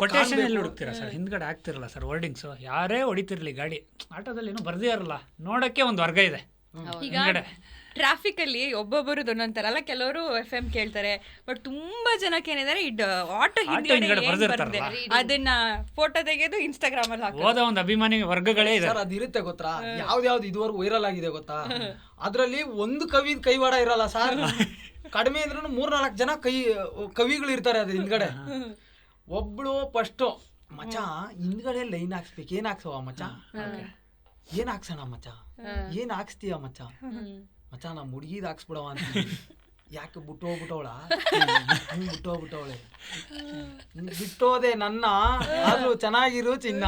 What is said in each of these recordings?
Quotation ಎಲ್ಲಿ ಹುಡುಕ್ತೀರಾ sir? ಹಿಂದ್ಗಡೆ ಆಗ್ತಿರಲ್ಲ sir wordings, ಯಾರೇ ಹೊಡಿತಿರ್ಲಿ ಗಾಡಿ ಆಟೋದಲ್ಲಿ ಏನೋ ಬರ್ದೇ ಇರಲ್ಲ, ನೋಡಕ್ಕೆ ಒಂದು ವರ್ಗ ಇದೆ. ಈಗ ಟ್ರಾಫಿಕ್ ಅಲ್ಲಿ ಒಬ್ಬೊಬ್ಬರದ್ದು ಒಂದೊಂಥರ ಅಲ್ಲ, ಕೆಲವರು FM ಕೇಳ್ತಾರೆ, ಬಟ್ ತುಂಬಾ ಜನಕ್ಕೆ ಏನಿದ್ದಾರೆ ಆಟೋ ಹಿಂದ್ಗಡೆ ಬರ್ದೆ ಅದನ್ನ ಫೋಟೋ ತೆಗೆದು ಇನ್ಸ್ಟಾಗ್ರಾಮ್ ಅಲ್ಲಿ ಹಾಕೋದು. ಹೋದ ಒಂದು ಅಭಿಮಾನಿ ವರ್ಗಗಳೇ ಇದೆ ಸರ್. ಅದಿರುತ್ತೆ ಗೊತ್ತಾ, ಯಾವ್ದು ಇದುವರೆಗೂ ವೈರಲ್ ಆಗಿದೆ ಗೊತ್ತಾ, ಅದ್ರಲ್ಲಿ ಒಂದು ಕವಿ ಕೈವಾಡ ಇರಲ್ಲ ಸರ್. ಕಡಿಮೆ ಅಂದ್ರೂ 3-4 ಜನ ಕವಿಗಳು ಇರ್ತಾರೆ ಅದ್ರ ಹಿಂದ್ಗಡೆ. ಒಬ್ಳು ಫಸ್ಟ್ ಮಚ ಹಿಂದ್ಗಡೆ ಲೈನ್ ಹಾಕ್ಸ್ಬೇಕು, ಏನ್ ಹಾಕ್ಸವ ಮಚ, ಏನ್ ಹಾಕ್ಸೋಣ ಮಚ, ಏನ್ ಹಾಕ್ಸ್ತೀಯ ಮಚ, ಮಚ ನಮ್ ಹುಡುಗಿದ್ ಹಾಕ್ಸ್ಬಿಡವ ಅಂತ. ಯಾಕೆ ಬಿಟ್ಟೋಗ್ಬಿಟ್ಟವಳೆ ಬಿಟ್ಟೋದೆ ನನ್ನ, ಆದ್ರೂ ಚೆನ್ನಾಗಿರು ಚಿನ್ನ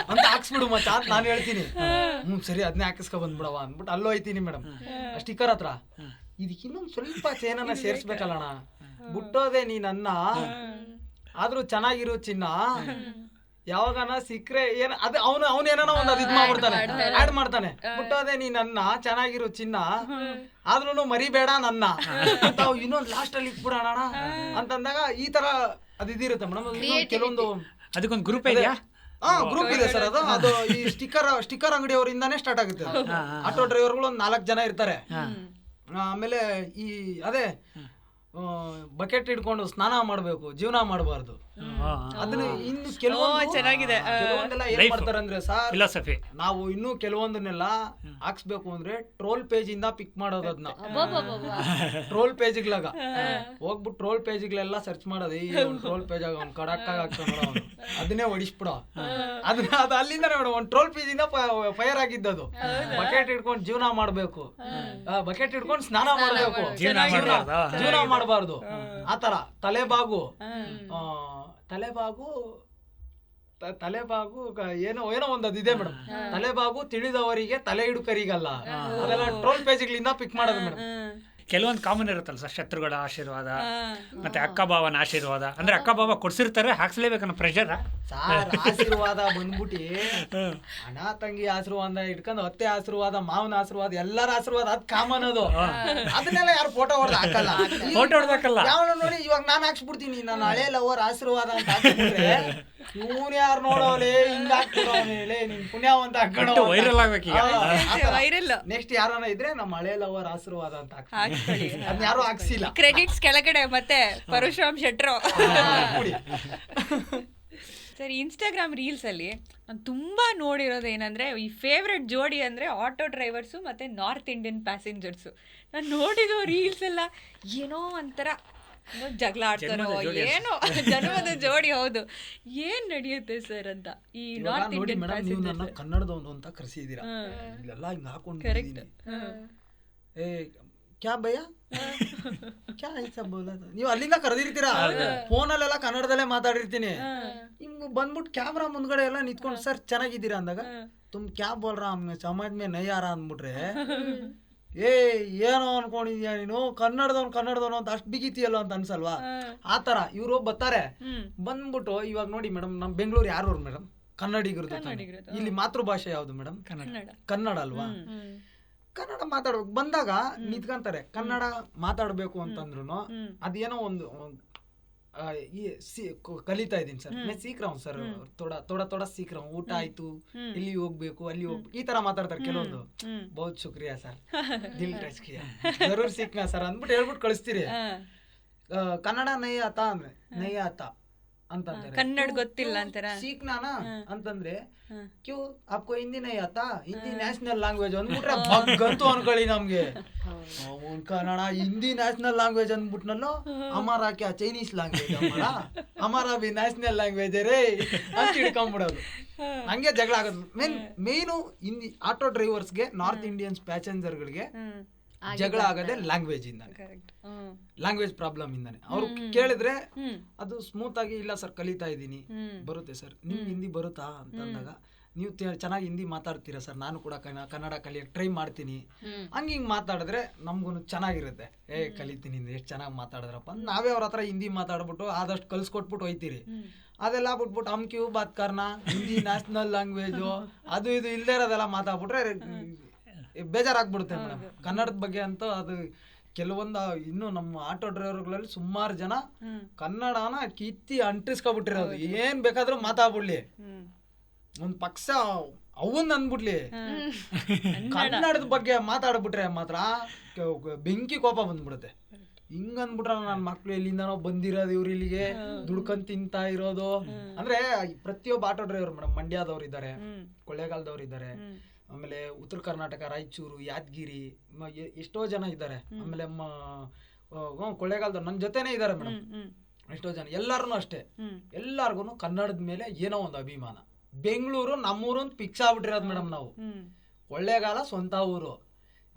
ಅಂತ ಹಾಕ್ಸ್ಬಿಡು ಮಚ ಅಂತ ನಾನು ಹೇಳ್ತೀನಿ. ಸರಿ ಅದನ್ನೇ ಹಾಕಿಸ್ಕೊ ಬಂದ್ಬಿಡವ ಅಂದ್ಬಿಟ್ಟು ಅಲ್ಲೋಯ್ತೀನಿ ಮೇಡಮ್ ಸ್ಟಿಕ್ಕರ್ ಹತ್ರ. ಇದಕ್ಕೆ ಇನ್ನೊಂದು ಸ್ವಲ್ಪ ಚೇನನ್ನ ಸೇರ್ಸ್ಬೇಕಲ್ಲಣ್ಣ, ಬಿಟ್ಟೋದೆ ನೀ ನನ್ನ ಆದ್ರೂ ಚೆನ್ನಾಗಿರು ಚಿನ್ನ, ಯಾವಾಗನ ಸಿಕ್ಕ್ರೆ ಏನ್ ಅದು ಅವನು ಏನಾನ ಒಂದು ಅದು ಇದು ಮಾಡ್ಬಿಡ್ತಾನೆ, ಆಡ್ ಮಾಡ್ತಾನೆ. ಬಿಟ್ಟೋದೆ ನೀ ನನ್ನ ಚೆನ್ನಾಗಿರು ಚಿನ್ನ ಆದ್ರೂ ಮರಿಬೇಡ ನನ್ನ ಅಂತ ಇನ್ನೊಂದು ಲಾಸ್ಟ್ ಅಲ್ಲಿ ಇಟ್ಬಿಡೋಣ ಅಂತಂದಾಗ ಈ ತರ ಅದು ಇದಿರುತ್ತೆ ಮೇಡಮ್. ಕೆಲವೊಂದು ಅದಕ್ಕೊಂದು ಗ್ರೂಪ್ ಇದೆಯಾ? ಗ್ರೂಪ್ ಇದೆ ಸರ್. ಅದು ಈ ಸ್ಟಿಕ್ಕರ್ ಅಂಗಡಿಯವರಿಂದಾನೇ ಸ್ಟಾರ್ಟ್ ಆಗುತ್ತೆ. ಆಟೋ ಡ್ರೈವರ್ಗಳು ಒಂದು 4 ಜನ ಇರ್ತಾರೆ. ಆಮೇಲೆ ಈ ಅದೇ ಬಕೆಟ್ ಇಟ್ಕೊಂಡು ಸ್ನಾನ ಮಾಡ್ಬೇಕು, ಜೀವನ ಮಾಡಬಾರ್ದು. ಅದನ್ನ ಇನ್ನು ಚೆನ್ನಾಗಿದೆ. ಕೆಲವೊಂದೆಲ್ಲ ಏನ್ ಮಾಡ್ತಾರೆ ಅಂದ್ರೆ ಸರ್, ಫಿಲಾಸಫಿ ನಾವು ಇನ್ನು ಕೆಲವೊಂದನ್ನೆಲ್ಲ ಹಾಕ್ಸ್ಬೇಕು ಅಂದ್ರೆ ಟ್ರೋಲ್ ಪೇಜ್ ಇಂದ ಪಿಕ್ ಮಾಡೋದು. ಅದನ್ನ ಟ್ರೋಲ್ ಪೇಜ್ಗಳಾಗ ಹೋಗ್ಬಿಟ್ಟು ಟ್ರೋಲ್ ಪೇಜ್ಗಳೆಲ್ಲ ಸರ್ಚ್ ಮಾಡೋದು. ಈ ಟ್ರೋಲ್ ಪೇಜ್ ಆಗ ಅವ್ನು ಕಡಕ್ ಆಗ್ತಾನ ಅದನ್ನೇ ಹೊಡಿಸ್ಬಿಡೋ. ಅದನ್ನ ಅದು ಅಲ್ಲಿಂದಾನೆ ಮೇಡಮ್ ಒಂದು ಟ್ರೋಲ್ ಪೇಜ್ ಇಂದ ಫೈರ್ ಆಗಿದ್ದದು. ಬಕೆಟ್ ಇಟ್ಕೊಂಡು ಜೀವನ ಮಾಡ್ಬೇಕು, ಬಕೆಟ್ ಇಟ್ಕೊಂಡು ಸ್ನಾನ ಮಾಡ್ಬೇಕು, ಜೀವನ ಮಾಡಬಾರ್ದು. ಆತರ ತಲೆಬಾಗು ಏನೋ ಒಂದು ಅದಿದೆ ಮೇಡಮ್. ತಲೆಬಾಗು ತಿಳಿದವರಿಗೆ ತಲೆ ಹಿಡುಕರಿಗಲ್ಲ. ಅದೆಲ್ಲ ಟ್ರೋಲ್ ಪೇಜ್ಗಳಿಂದ ಪಿಕ್ ಮಾಡೋದು ಮೇಡಮ್. ಕೆಲವೊಂದು ಕಾಮನ್ ಇರುತ್ತಲ್ಲ ಸರ್, ಶತ್ರುಗಳ ಆಶೀರ್ವಾದ ಮತ್ತೆ ಅಕ್ಕ ಭಾವನ ಆಶೀರ್ವಾದ. ಅಂದ್ರೆ ಅಕ್ಕ ಭಾವ ಕೊಡ್ಸಿರ್ತಾರೆ, ಹಾಕ್ಸ್ಲೇಬೇಕನ್ನೋ ಪ್ರೆಷರ್. ಆಶೀರ್ವಾದ ಬಂದ್ಬಿಟ್ಟು ಅಣ್ಣ ತಂಗಿ ಆಶೀರ್ವಾದ ಇಟ್ಕೊಂಡು ಅತ್ತೆ ಆಶೀರ್ವಾದ, ಮಾವನ ಆಶೀರ್ವಾದ, ಎಲ್ಲರ ಆಶೀರ್ವಾದ ಅದ್ ಕಾಮನ್. ಅದು ಅದನ್ನೆಲ್ಲ ಯಾರು ಫೋಟೋ ಹೊಡೆದು ಹಾಕಲ್ಲ. ಯಾವ ನೋಡಿ ಇವಾಗ ನಾನ್ ಹಾಕ್ಸ್ಬಿಡ್ತೀನಿ ನನ್ನ ಹಳೆ ಲವರ್ ಆಶೀರ್ವಾದ ಅಂತ ಹಾಕ್ಬಿಟ್ರೆ ಇವನ್ ಯಾರು ನೋಡೋಲೆ ಹಿಂಗ ಹಾಕ್ಬಿಡೋಲೆ ನಿನ್ ಪುಣ್ಯವಂತ ಹಾಕೊಂಡು ವೈರಲ್ ಆಗ್ಬೇಕು. ನೆಕ್ಸ್ಟ್ ಯಾರನ್ನ ಇದ್ರೆ ನಮ್ಮ ಹಳೆ ಲವರ್ ಆಶೀರ್ವಾದ ಅಂತ ಹಾಕ್ಸ್ಬಿಡಿ. ಅದನ್ನ ಯಾರು ಹಾಕ್ಸಿಲ್ಲ. ಕ್ರೆಡಿಟ್ಸ್ ಕೆಳಗಡೆ ಮತ್ತೆ ಪರಶುರಾಮ್ ಶೆಟ್ರು. ಸರಿ, ಇನ್ಸ್ಟಾಗ್ರಾಮ್ ರೀಲ್ಸ್ ಅಲ್ಲಿ ನಾನು ತುಂಬಾ ನೋಡಿರೋದು ಏನಂದ್ರೆ, ಈ ಫೇವ್ರೆಟ್ ಜೋಡಿ ಅಂದ್ರೆ ಆಟೋ ಡ್ರೈವರ್ಸು ಮತ್ತೆ ನಾರ್ತ್ ಇಂಡಿಯನ್ ಪ್ಯಾಸೆಂಜರ್ಸು. ನಾನು ನೋಡಿರೋ ರೀಲ್ಸ್ ಎಲ್ಲ ಏನೋ ಒಂಥರ ಜಗಳ ಆಡ್ತಾರೋ ಏನೋ, ಜನ್ಮದ ಜೋಡಿ. ಹೌದು, ಏನ್ ನಡೆಯುತ್ತೆ ಸರ್ ಅಂತ ಈ ನಾರ್ತ್ ಇಂಡಿಯನ್ ಪ್ಯಾಸೆಂಜರ್. ಕನ್ನಡದವನು ಅಂತ ಕರೆಸಿದೀರಾ, ಇಲ್ಲೆಲ್ಲ ಹಿಂಗ ಹಾಕೊಂಡು ಏ ಕ್ಯಾ ಭಯ ಕ್ಯಾ ಐಸಾ ಬೋಲೋದು. ನೀವು ಅಲ್ಲಿಂದ ಕರೆದಿರ್ತೀರಾ, ಫೋನಲ್ಲೆಲ್ಲ ಕನ್ನಡದಲ್ಲೇ ಮಾತಾಡಿರ್ತೀನಿ. ಹಿಂಗ್ ಬಂದ್ಬಿಟ್ಟು ಕ್ಯಾಮ್ರಾ ಮುಂದ್ಗಡೆ ಎಲ್ಲ ನಿಂತ್ಕೊಂಡು ಸರ್ ಚೆನ್ನಾಗಿದ್ದೀರಾ ಅಂದಾಗ ತುಮ್ ಕ್ಯಾ ಬೋಲ್ರಾ ಸಮಾಜ್ ಮೇ ನೈ ಯಾರ ಅಂದ್ಬಿಟ್ರೆ ಏನೋ ಅನ್ಕೊಂಡಿದ್ಯಾ ನೀನು, ಕನ್ನಡದವನು ಅಂತ ಅಷ್ಟು ಬಿಗಿತಿಯಲ್ಲ ಅಂತ ಅನ್ಸಲ್ವಾ? ಆತರ ಇವ್ರು ಬರ್ತಾರೆ. ಬಂದ್ಬಿಟ್ಟು ಇವಾಗ ನೋಡಿ ಮೇಡಮ್, ನಮ್ ಬೆಂಗಳೂರು ಯಾರು ಮೇಡಮ್ ಕನ್ನಡಿಗರದು. ಇಲ್ಲಿ ಮಾತೃಭಾಷೆ ಯಾವ್ದು ಮೇಡಮ್? ಕನ್ನಡ ಅಲ್ವಾ? ಕನ್ನಡ ಮಾತಾಡ್ಬೇಕು ಬಂದಾಗ ನಿಂತ್ಕೊಂತಾರೆ. ಕನ್ನಡ ಮಾತಾಡ್ಬೇಕು ಅಂತಂದ್ರು ಅದೇನೋ ಒಂದು ಕಲಿತಾ ಇದೀನಿ ಸರ್, ಸೀಕ್ ರहा हूं ಸರ್, ಥೋड़ा सीख रहा हूं. ಊಟ ಆಯ್ತು, ಇಲ್ಲಿ ಹೋಗ್ಬೇಕು, ಅಲ್ಲಿ ಹೋಗ್ಬೇಕು, ಈ ತರ ಮಾತಾಡ್ತಾರೆ ಕೆಲವೊಂದು. ಬಹುತ್ ಶುಕ್ರಿಯಾ ಸರ್, ದಿಲ್ ಟಚ್ ಕಿಯಾ, ಜರೂರ್ ಸೀಖ್ನಾ ಸರ್ ಅಂದ್ಬಿಟ್ಟು ಹೇಳ್ಬಿಟ್ಟು ಕಳಿಸ್ತೀರಿ. ಕನ್ನಡ ನೈ ಆತಾ ಅಂದ್ರೆ ನೈ ಆತಾ ಅಂತಂದ್ರೆ ಕನ್ನಡ ಗೊತ್ತಿಲ್ಲ ಅಂತಾರ. ಸೀಖ್ನಾನ ಅಂತಂದ್ರೆ ಕ್ಯೂ ಆಪ್ಕೋ ಹಿಂದಿ ನೈ ಆತಾ, ಹಿಂದಿ ನ್ಯಾಷನಲ್ ಲ್ಯಾಂಗ್ವೇಜ್ ಅಂದ್ಬಿಟ್ರೆ ಬಗ್ಗಂತೂ ಅನ್ಕೊಳ್ಳಿ ನಮ್ಗೆ. ಕನ್ನಡ ಹಿಂದಿ ನ್ಯಾಷನಲ್ ಲ್ಯಾಂಗ್ವೇಜ್ ಅಂದ್ಬಿಟ್ನಲ್ಲೋ, ಅಮಾರ ಕ್ಯಾ ಚೈನೀಸ್ ಲ್ಯಾಂಗ್ವೇಜ್ ಅಮಾರ ಬಿ ನ್ಯಾಷನಲ್ ಲ್ಯಾಂಗ್ವೇಜ್ ರೇ ಅಂತ ಹಿಡ್ಕೊಂಡ್ಬಿಡೋದು. ಹಂಗೆ ಜಗಳ ಆಗೋದು. ಮೇನು ಹಿಂದಿ ಆಟೋ ಡ್ರೈವರ್ಸ್ಗೆ, ನಾರ್ತ್ ಇಂಡಿಯನ್ಸ್ ಪ್ಯಾಸೆಂಜರ್ಗಳಿಗೆ ಜಗಳ ಆಗದೆ ಲ್ಯಾಂಗ್ವೇಜ್ ಇಂದಾನೆ, ಲ್ಯಾಂಗ್ವೇಜ್ ಪ್ರಾಬ್ಲಮ್ ಇಂದಾನೆ. ಅವ್ರು ಕೇಳಿದ್ರೆ ಅದು ಸ್ಮೂತ್ ಆಗಿ ಇಲ್ಲ ಸರ್ ಕಲಿತಾ ಇದ್ದೀನಿ, ಬರುತ್ತೆ ಸರ್, ನಿಮ್ಗೆ ಹಿಂದಿ ಬರುತ್ತಾ ಅಂತಂದಾಗ ನೀವು ಚೆನ್ನಾಗಿ ಹಿಂದಿ ಮಾತಾಡ್ತೀರಾ ಸರ್, ನಾನು ಕೂಡ ಕನ್ನಡ ಕಲಿಯಕ್ಕೆ ಟ್ರೈ ಮಾಡ್ತೀನಿ, ಹಿಂಗೆ ಮಾತಾಡಿದ್ರೆ ನಮ್ಗೂ ಚೆನ್ನಾಗಿರುತ್ತೆ. ಕಲಿತೀನಿ ಎಷ್ಟು ಚೆನ್ನಾಗಿ ಮಾತಾಡಿದ್ರಪ್ಪ ಅಂತ ನಾವೇ ಅವ್ರ ಹತ್ರ ಹಿಂದಿ ಮಾತಾಡ್ಬಿಟ್ಟು ಆದಷ್ಟು ಕಲ್ಸ್ಕೊಟ್ಬಿಟ್ಟು ಹೋಯ್ತೀರಿ. ಅದೆಲ್ಲ ಬಿಟ್ಬಿಟ್ಟು ಹಮ್ ಕ್ಯೂ ಬಾತ್ ಕರ್ನಾ, ಹಿಂದಿ ನ್ಯಾಷನಲ್ ಲ್ಯಾಂಗ್ವೇಜು ಅದು ಇದು ಇಲ್ದೇ ಇರೋದೆಲ್ಲ ಮಾತಾಡ್ಬಿಟ್ರೆ ಬೇಜಾರಾಗ್ಬಿಡುತ್ತೆ ಮೇಡಮ್. ಕನ್ನಡದ ಬಗ್ಗೆ ಅಂತೂ ಅದು ಕೆಲವೊಂದು ಇನ್ನು ನಮ್ಮ ಆಟೋ ಡ್ರೈವರ್ಗಳಲ್ಲಿ ಸುಮಾರು ಜನ ಕನ್ನಡನ ಕಿತ್ತಿ ಅಂಟಿಸ್ಕೊಬಿಟ್ಟಿರೋದು. ಏನ್ ಬೇಕಾದ್ರೂ ಮಾತಾಡ್ಬಿಡ್ಲಿ, ಒಂದ್ ಪಕ್ಷ ಅವನ್ ಅಂದ್ಬಿಡ್ಲಿ, ಕನ್ನಡದ ಬಗ್ಗೆ ಮಾತಾಡ್ಬಿಟ್ರೆ ಮಾತ್ರ ಬೆಂಕಿ ಕೋಪ ಬಂದ್ಬಿಡುತ್ತೆ. ಹಿಂಗ ಅಂದ್ಬಿಟ್ರ ನನ್ನ ಮಕ್ಳು ಎಲ್ಲಿಂದನೋ ಬಂದಿರೋದು, ಇವ್ರು ಇಲ್ಲಿಗೆ ದುಡ್ಕೊಂಡ್ ತಿಂತಾ ಇರೋದು. ಅಂದ್ರೆ ಪ್ರತಿಯೊಬ್ಬ ಆಟೋ ಡ್ರೈವರ್ ಮೇಡಮ್, ಮಂಡ್ಯದವ್ರು ಇದ್ದಾರೆ, ಕೊಳ್ಳೇಗಾಲದವ್ರು ಇದ್ದಾರೆ, ಆಮೇಲೆ ಉತ್ತರ ಕರ್ನಾಟಕ ರಾಯಚೂರು, ಯಾದಗಿರಿ ಎಷ್ಟೋ ಜನ ಇದ್ದಾರೆ. ಆಮೇಲೆ ಕೊಳ್ಳೇಗಾಲದವ್ರು ನನ್ನ ಜೊತೆನೇ ಇದ್ದಾರೆ ಮೇಡಮ್ ಎಷ್ಟೋ ಜನ. ಎಲ್ಲಾರು ಅಷ್ಟೇ, ಎಲ್ಲಾರ್ಗು ಕನ್ನಡದ ಮೇಲೆ ಏನೋ ಒಂದು ಅಭಿಮಾನ. ಬೆಂಗಳೂರು ನಮ್ಮೂರು ಅಂತ ಫಿಕ್ಸ್ ಆಗ್ಬಿಟ್ಟಿರೋದು ಮೇಡಮ್. ನಾವು ಕೊಳ್ಳೇಗಾಲ ಸ್ವಂತ ಊರು,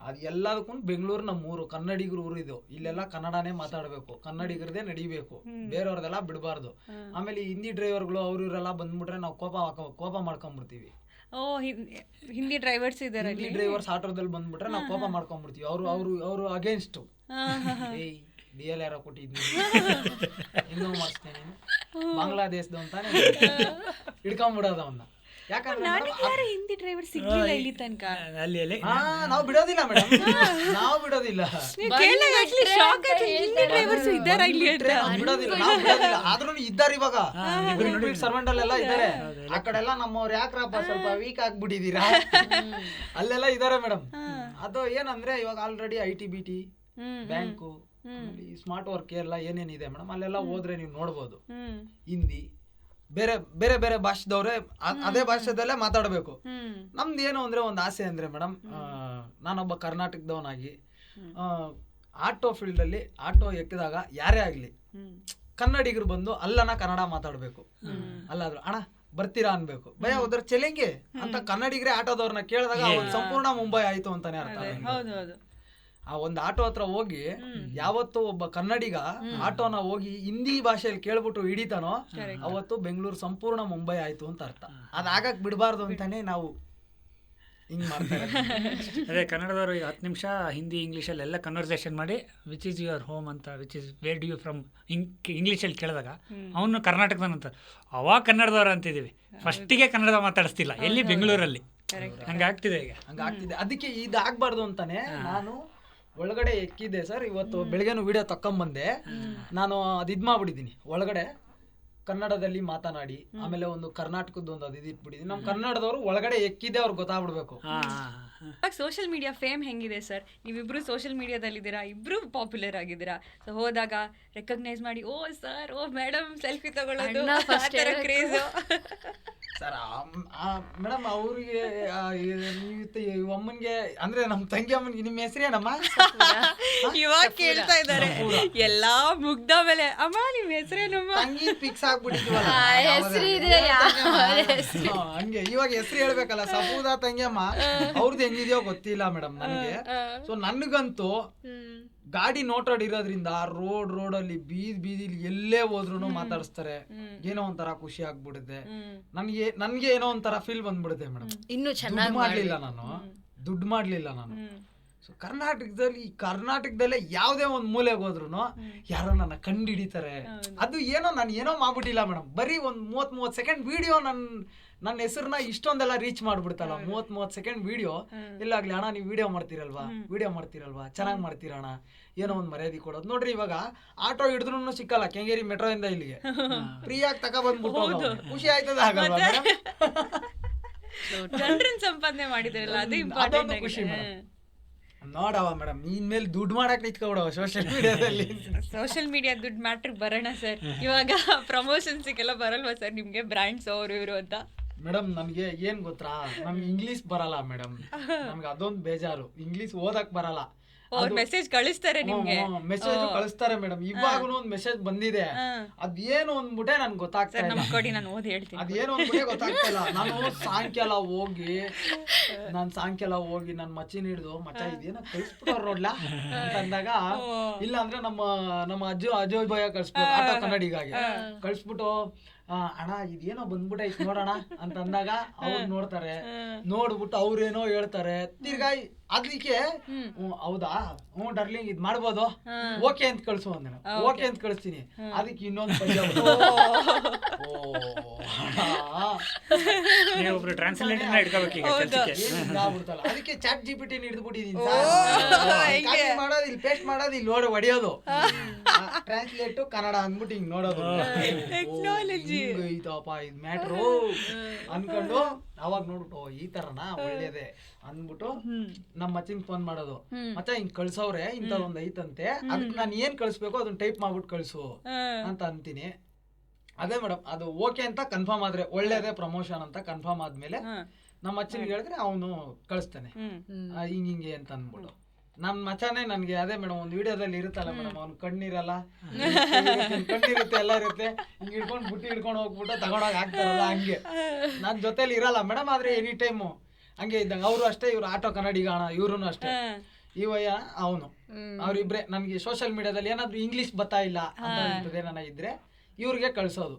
ಅದು ಎಲ್ಲದಕ್ಕೂ ಬೆಂಗಳೂರು ನಮ್ಮೂರು, ಕನ್ನಡಿಗರ ಊರು ಇದು. ಇಲ್ಲೆಲ್ಲ ಕನ್ನಡನೇ ಮಾತಾಡ್ಬೇಕು, ಕನ್ನಡಿಗರದೇ ನಡಿಬೇಕು, ಬೇರೆಯವ್ರದೆಲ್ಲ ಬಿಡಬಾರ್ದು. ಆಮೇಲೆ ಹಿಂದಿ ಡ್ರೈವರ್ಗಳು ಅವ್ರು ಇವರೆಲ್ಲ ಬಂದ್ಬಿಟ್ರೆ ನಾವು ಕೋಪ ಮಾಡ್ಕೊಂಡ್ಬಿಡ್ತೀವಿ. ಹಿಂದಿ ಡ್ರೈವರ್ಸ್ ಇದಾರೆ, ಹಿಂದಿ ಡ್ರೈವರ್ಸ್ ಆಟೋದಲ್ಲಿ ಬಂದ್ಬಿಟ್ರೆ ನಾವು ಕೋಪ ಮಾಡ್ಕೊಂಡ್ಬಿಡ್ತೀವಿ. ಅವರು ಅಗೇನ್ಸ್ಟ್ ಡಿ ಎಲ್ ಯಾರೋ ಕೊಟ್ಟಿದ್ನಿ ಇನ್ನೂ ಮಾಡಿಸ್ತೇನೆ ಬಾಂಗ್ಲಾದೇಶದ ಅಂತಾನೆ ಹಿಡ್ಕೊಂಡ್ಬಿಡೋದು ಅವನ್ನ. ಯಾಕಂದ್ರೆ ಹಿಂದಿ ಡ್ರೈವರ್ ಸಿಗ್ಲಿಲ್ಲ ಇಲ್ಲಿ ತನಕ. ನಾವು ಬಿಡೋದಿಲ್ಲ ಮೇಡಮ್, ನಾವು ಬಿಡೋದಿಲ್ಲ, ಆದ್ರೂ ಇದ್ದಾರೆ ಇವಾಗ ಸರ್ವೆಂಟ್ ಅಲ್ಲೆಲ್ಲ ಇದ್ದಾರೆ. ಆ ಕಡೆ ಎಲ್ಲ ನಮ್ಮವ್ರು ಯಾಕ್ರಪ್ಪ ಸ್ವಲ್ಪ ವೀಕ್ ಆಗ್ಬಿಟ್ಟಿದೀರಾ, ಅಲ್ಲೆಲ್ಲ ಇದಾರೆ ಮೇಡಮ್. ಅದು ಏನಂದ್ರೆ ಇವಾಗ already ITBT bank, smart work ಎಲ್ಲ ಏನೇನಿದೆ ಮೇಡಮ್, ಅಲ್ಲೆಲ್ಲ ಹೋದ್ರೆ ನೀವು ನೋಡ್ಬೋದು ಹಿಂದಿ ಬೇರೆ ಬೇರೆ ಬೇರೆ ಭಾಷೆದವ್ರೆ ಅದೇ ಭಾಷೆದಲ್ಲೇ ಮಾತಾಡಬೇಕು. ನಮ್ದು ಏನು ಅಂದ್ರೆ ಒಂದು ಆಸೆ ಅಂದ್ರೆ ಮೇಡಮ್, ನಾನೊಬ್ಬ ಕರ್ನಾಟಕದವನಾಗಿ ಆಟೋ ಫೀಲ್ಡ್ ಅಲ್ಲಿ ಆಟೋ ಎಕ್ಕಿದಾಗ ಯಾರೇ ಆಗ್ಲಿ ಕನ್ನಡಿಗರು ಬಂದು ಅಲ್ಲನ ಕನ್ನಡ ಮಾತಾಡ್ಬೇಕು. ಅಲ್ಲಾದ್ರು ಅಣ್ಣ ಬರ್ತೀರಾ ಅನ್ಬೇಕು, ಭಯ ಹೋದ್ರೆ ಚೆಲೆಂಗೆ ಅಂತ ಕನ್ನಡಿಗರೇ ಆಟೋದವ್ರನ್ನ ಕೇಳಿದಾಗ ಸಂಪೂರ್ಣ ಮುಂಬೈ ಆಯ್ತು ಅಂತಾನೆ ಅರ್ಥ. ಆ ಒಂದು ಆಟೋ ಹತ್ರ ಹೋಗಿ ಯಾವತ್ತು ಒಬ್ಬ ಕನ್ನಡಿಗ ಆಟೋನ ಹೋಗಿ ಹಿಂದಿ ಭಾಷೆಯಲ್ಲಿ ಕೇಳ್ಬಿಟ್ಟು ಹಿಡಿತಾನೋ ಅವತ್ತು ಬೆಂಗಳೂರು ಸಂಪೂರ್ಣ ಮುಂಬೈ ಆಯ್ತು ಅಂತ ಅರ್ಥ. ಅದಾಗಕ್ ಬಿಡಬಾರ್ದು ಅಂತಾನೆ ನಾವು ಹಿಂಗ್ ಮಾಡ್ತಾರೆ. ಅದೇ ಕನ್ನಡದವರು ಈಗ 10 ನಿಮಿಷ ಹಿಂದಿ ಇಂಗ್ಲೀಷಲ್ಲಿ ಎಲ್ಲ ಕನ್ವರ್ಸೇಷನ್ ಮಾಡಿ ವಿಚ್ ಈಸ್ ಯುವರ್ ಹೋಮ್ ಅಂತ, which is where do you from ಇಂಗ್ಲೀಷಲ್ಲಿ ಕೇಳಿದಾಗ ಅವನು ಕರ್ನಾಟಕದವನಂತ ಅವಾಗ ಕನ್ನಡದವ್ರು ಅಂತಿದ್ದೀವಿ, ಫಸ್ಟಿಗೆ ಕನ್ನಡ ಮಾತಾಡಿಸ್ತಿಲ್ಲ ಎಲ್ಲಿ ಬೆಂಗಳೂರಲ್ಲಿ. ಹಂಗಾಗ್ತಿದೆ ಈಗ, ಹಂಗಾಗ್ತಿದೆ. ಅದಕ್ಕೆ ಇದಾಗಬಾರ್ದು ಅಂತಾನೆ ನಾನು ಒಳಗಡೆ ಎಕ್ಕಿದ್ದೆ ಸರ್. ಇವತ್ತು ಬೆಳಗ್ಗೆನು ವಿಡಿಯೋ ತಕೊಂಬಂದೆ. ನಾನು ಅದು ಮಾಡ್ಬಿಟ್ಟಿದ್ದೀನಿ, ಒಳಗಡೆ ಕನ್ನಡದಲ್ಲಿ ಮಾತನಾಡಿ, ಆಮೇಲೆ ಒಂದು ಕರ್ನಾಟಕದ ಒಂದು ಅದು ಇಟ್ಬಿಟ್ಟಿದ್ದೀನಿ. ನಮ್ಮ ಕನ್ನಡದವರು ಒಳಗಡೆ ಎಕ್ಕಿದೆ, ಅವ್ರಿಗೆ ಗೊತ್ತಾಗ್ಬಿಡ್ಬೇಕು. ಸೋಷಿಯಲ್ ಮೀಡಿಯಾ ಫೇಮ್ ಹೆಂಗಿದೆ ಸರ್? ನೀವಿಬ್ರು ಸೋಷಿಯಲ್ ಮೀಡಿಯಾದಲ್ಲಿದ್ದೀರಾ, ಇಬ್ರು ಪಾಪ್ಯುಲರ್ ಆಗಿದ್ದೀರಾ. ಸೊ ಹೋದಾಗ ರೆಕಗ್ನೈಸ್ ಮಾಡಿ ಓ ಸರ್, ಓ ಮೇಡಮ್ ಸೆಲ್ಫಿ ತಗೊಳ್ಳೋದು ಕ್ರೇಜ್ ಸರ್. ಮೇಡಮ್ ಅವ್ರಿಗೆ ಅಮ್ಮನ್ಗೆ ಅಂದ್ರೆ ನಮ್ಮ ತಂಗಿ ಅಮ್ಮನ್ಗೆ ನಿಮ್ಮ ಹೆಸರೇನಮ್ಮ ಇವಾಗ ಕೇಳ್ತಾ ಇದ್ದಾರೆ ಎಲ್ಲಾ ಮುಗ್ದ ಮೇಲೆ, ಅಮ್ಮ ನಿಮ್ ಹೆಸರೇನಮ್ಮ ತಂಗಿ ಫಿಕ್ಸ್ ಆಗ್ಬಿಟ್ಟಿದ್ವಲ್ಲ ಹಂಗೆ. ಇವಾಗ ಹೆಸರು ಹೇಳ್ಬೇಕಲ್ಲ, ಸಪೂದ ತಂಗಿಯಮ್ಮ. ಅವ್ರದ್ದು ಹೆಂಗಿದೆಯೋ ಗೊತ್ತಿಲ್ಲ ಮೇಡಮ್ ನನಗೆ. ಸೊ ನನ್ಗಂತೂ ಗಾಡಿ ನೋಟೋಡ್ ಇರೋದ್ರಿಂದ ರೋಡಲ್ಲಿ ಬೀದಿಲಿ ಎಲ್ಲೇ ಹೋದ್ರು ಮಾತಾಡಿಸ್ತಾರೆ. ಏನೋ ಒಂಥರ ಖುಷಿ ಆಗ್ಬಿಡುತ್ತೆ ನನ್ಗೆ ಏನೋ ಒಂಥರ ಫೀಲ್ ಬಂದ್ಬಿಡುತ್ತೆ ಮೇಡಮ್. ಇನ್ನು ದುಡ್ಡು ಮಾಡ್ಲಿಲ್ಲ ನಾನು. ಸೊ ಕರ್ನಾಟಕದಲ್ಲೇ ಯಾವ್ದೇ ಒಂದ್ ಮೂಲೆಗೆ ಹೋದ್ರು ಯಾರೋ ನನ್ನ ಕಂಡು ಹಿಡಿತಾರೆ. ಅದು ನಾನು ಏನೋ ಮಾಡ್ಬಿಟ್ಟಿಲ್ಲ ಮೇಡಮ್. ಬರೀ ಒಂದ್ 30 ಸೆಕೆಂಡ್ ವಿಡಿಯೋ ನನ್ನ ಹೆಸರನ್ನ ಇಷ್ಟೊಂದೆಲ್ಲ ರೀಚ್ ಮಾಡ್ಬಿಡ್ತಲ್ಲ. 30 ಸೆಕೆಂಡ್ ವಿಡಿಯೋ ಎಲ್ಲಾಗ್ಲಿ, ಅಣ್ಣ ನೀವು ವಿಡಿಯೋ ಮಾಡ್ತೀರಲ್ವಾ ಚೆನ್ನಾಗ್ ಮಾಡ್ತೀರಣ್ಣ, ಏನೋ ಒಂದ್ ಮರ್ಯಾದೆ ಕೊಡೋದು. ನೋಡ್ರಿ ಇವಾಗ ಆಟೋ ಹಿಡಿದ್ರು ಸಿಕ್ಕಲ್ಲ, ಕೆಂಗೇರಿ ಮೆಟ್ರೋ ಇಂದ ಇಲ್ಲಿಗೆ ಫ್ರೀಯಾಗಿ ತಗೊಬಂದ್ಬಿಟ್ಟು ಖುಷಿ ಆಯ್ತದ ಆಗಲ್ವಾ? ಜನರನ್ನ ಸಂಪಾದನೆ ಮಾಡಿದ್ರಲ್ಲ, ಅದು ಇಂಪಾರ್ಟೆಂಟ್ ಖುಷಿ ನೋಡವ ಮೇಡಮ್. ಇನ್ಮೇಲೆ ದುಡ್ಡು ಮಾಡಕ್ ನಿಂತ್ಕೊಬಿಡವ ಸೋಷಿಯಲ್ ಮೀಡಿಯಾದಲ್ಲಿ. ಸೋಷಿಯಲ್ ಮೀಡಿಯಾ ದುಡ್ಡು ಮ್ಯಾಟ್ರ್ ಬರೋಣ ಸರ್. ಇವಾಗ ಪ್ರಮೋಷನ್ಸ್ಗೆಲ್ಲ ಬರಲ್ವಾ ಸರ್ ನಿಮ್ಗೆ ಬ್ರ್ಯಾಂಡ್ಸ್ ಅವರು ಇವರು ಅಂತ? ಮೇಡಮ್ ನಮ್ಗೆ ಏನ್ ಗೊತ್ತಾ, ನಮ್ಗೆ ಇಂಗ್ಲೀಷ್ ಬರಲ್ಲ ಮೇಡಮ್. ನಮ್ಗೆ ಅದೊಂದು ಬೇಜಾರು, ಇಂಗ್ಲೀಷ್ ಓದಕ್ ಬರಲ್ಲ. ಅವ್ರ ಮೆಸೇಜ್ ಕಳಿಸ್ತಾರೆ ನಿಮ್ಗೆ, ಮೆಸೇಜ್ ಕಳಿಸ್ತಾರೆ ಮೇಡಮ್. ಇವಾಗೂ ಒಂದು ಮೆಸೇಜ್ ಬಂದಿದೆ, ಅದೇನು ಅಂದ್ಬಿಟ್ಟೆ ನನ್ಗೆ ಗೊತ್ತಾಗ್ತಾ ಇಲ್ಲ. ಕೊಡಿ, ನಾನು ಓದಿ ಹೇಳ್ತೀನಿ. ಅದೇನು ಅಂದ್ಬಿಟ್ಟೆ ಗೊತ್ತಾಗ್ತಿಲ್ಲ. ನಾನು ಸಾಯಂಕಾಲ ಹೋಗಿ ನನ್ನ ಮಚ್ಚಿನ ಹಿಡಿದು ಮಚ್ಚ ಇದೇನೋ ಕಳಿಸ್ಬಿಟ್ಟವ್ರು ನೋಡ್ಲಾ ಅಂತ ಅಂದಾಗ, ಇಲ್ಲ ಅಂದ್ರೆ ನಮ್ಮ ಅಜಯ್ ಭಯ ಕಳಿಸ್ಬಿಟ್ಟು ಆಟೋ ಕನ್ನಡಿಗಾಗಿ ಕಳಿಸ್ಬಿಟ್ಟು ಅಣ್ಣ ಇದೇನೋ ಬಂದ್ಬಿಟ್ಟೈತ್ ನೋಡೋಣ ಅಂತ ಅಂದಾಗ ಅವ್ರು ನೋಡ್ತಾರೆ. ನೋಡ್ಬಿಟ್ಟು ಅವ್ರೇನೋ ಹೇಳ್ತಾರೆ ತಿರ್ಗಾಯಿ. ಅದಕ್ಕೆ ಹೌದಾ ಹ್ಞೂ ಡರ್ಲಿಂಗ್ ಇದ್ ಮಾಡ್ಬೋದು, ಓಕೆ ಅಂತ ಕಳ್ಸು ಅಂದ. ಓಕೆ ಅಂತ ಕಳಿಸ್ತೀನಿ, ಅದಕ್ಕೆ ಇನ್ನೊಂದು ಪದ್ಯ ಒಬ್ರು ಟ್ರಾನ್ಸ್ಲೇಟರ್ನ ಇಟ್ಕೋಬೇಕು ಈಗ ಕೆಲ್ಸಕ್ಕೆ. ಆಗ್ಬಿಡ್ತಲ್ಲ. ಅದಕ್ಕೆ ಚಾಟ್ GPT ಹಿಡಿದ್ಬಿಟ್ಟಿದೀನಿ. ಮಾಡೋದು ಇಲ್ಲಿ ಪೇಸ್ಟ್ ಮಾಡೋದು ಇಲ್ಲಿ ನೋಡಿ ಹೊಡಿಯೋದು, ಟ್ರಾನ್ಸ್ಲೇಟ್ ಕನ್ನಡ ಅಂದ್ಬಿಟ್ಟು ಹಿಂಗ್ ನೋಡೋದು. ಐತಪ್ಪ ಇದ್ ಮ್ಯಾಟ್ರು ಅನ್ಕೊಂಡು ಅವಾಗ ನೋಡ್ಬಿಟ್ಟು ಈ ತರನಾ ಒಳ್ಳೇದೇ ಅಂದ್ಬಿಟ್ಟು ನಮ್ಮ ಮಚ್ಚಿಂಗ್ ಫೋನ್ ಮಾಡೋದು. ಮಚ್ಚ ಹಿಂಗ್ ಕಳ್ಸವ್ರೆ ಇಂಥದೊಂದ್ ಐತಂತೆ, ಅದಕ್ಕೆ ನಾನು ಏನ್ ಕಳ್ಸ್ಬೇಕು ಅದನ್ನ ಟೈಪ್ ಮಾಡ್ಬಿಟ್ಟು ಕಳ್ಸು ಅಂತ ಅಂತೀನಿ. ಅದೇ ಮೇಡಮ್, ಅದು ಓಕೆ ಅಂತ ಕನ್ಫರ್ಮ್ ಆದ್ರೆ ಒಳ್ಳೇದೇ ಪ್ರಮೋಷನ್ ಅಂತ ಕನ್ಫರ್ಮ್ ಆದ್ಮೇಲೆ ನಮ್ಮ ಮಚ್ಚನಿಗೆ ಹೇಳಿದ್ರೆ ಅವನು ಕಳಿಸ್ತಾನೆ ಹಿಂಗೆ ಅಂತ ಅಂದ್ಬಿಟ್ಟು. ನಮ್ ಮಚಾನೆ ನನ್ಗೆ ಅದೇ ಮೇಡಮ್ ಒಂದು ವಿಡಿಯೋದಲ್ಲಿ ಇರುತ್ತಲ್ಲ ಮೇಡಮ್, ಅವ್ನು ಕಣ್ಣಿರಲ್ಲ, ಕಣ್ಣಿರುತ್ತೆ ಎಲ್ಲ ಇರುತ್ತೆ, ಹಿಂಗ್ ಹಿಡ್ಕೊಂಡು ಬುಟ್ಟಿ ಹಿಡ್ಕೊಂಡು ಹೋಗ್ಬಿಟ್ಟು ತಗೊಂಡೋಗಿ ಹಾಕ್ತಾರಲ್ಲ ಹಂಗೆ ನನ್ ಜೊತೆಲಿ ಇರಲ್ಲ ಮೇಡಮ್. ಆದ್ರೆ ಎನಿ ಟೈಮು ಹಂಗೆ ಇದ್ದಂಗೆ. ಅವರು ಅಷ್ಟೇ, ಇವ್ರು ಆಟೋ ಕನ್ನಡಿಗಾಣ, ಇವ್ರು ಅಷ್ಟೇ, ಇವಯ್ಯ ಅವನು, ಅವ್ರಿಬ್ರೆ. ನನ್ಗೆ ಸೋಷಿಯಲ್ ಮೀಡಿಯಾದಲ್ಲಿ ಏನಾದ್ರು ಇಂಗ್ಲಿಷ್ ಬರ್ತಾ ಇಲ್ಲ ಅಂತ ಏನಾರ ಇದ್ರೆ ಇವ್ರಿಗೆ ಕಳ್ಸೋದು.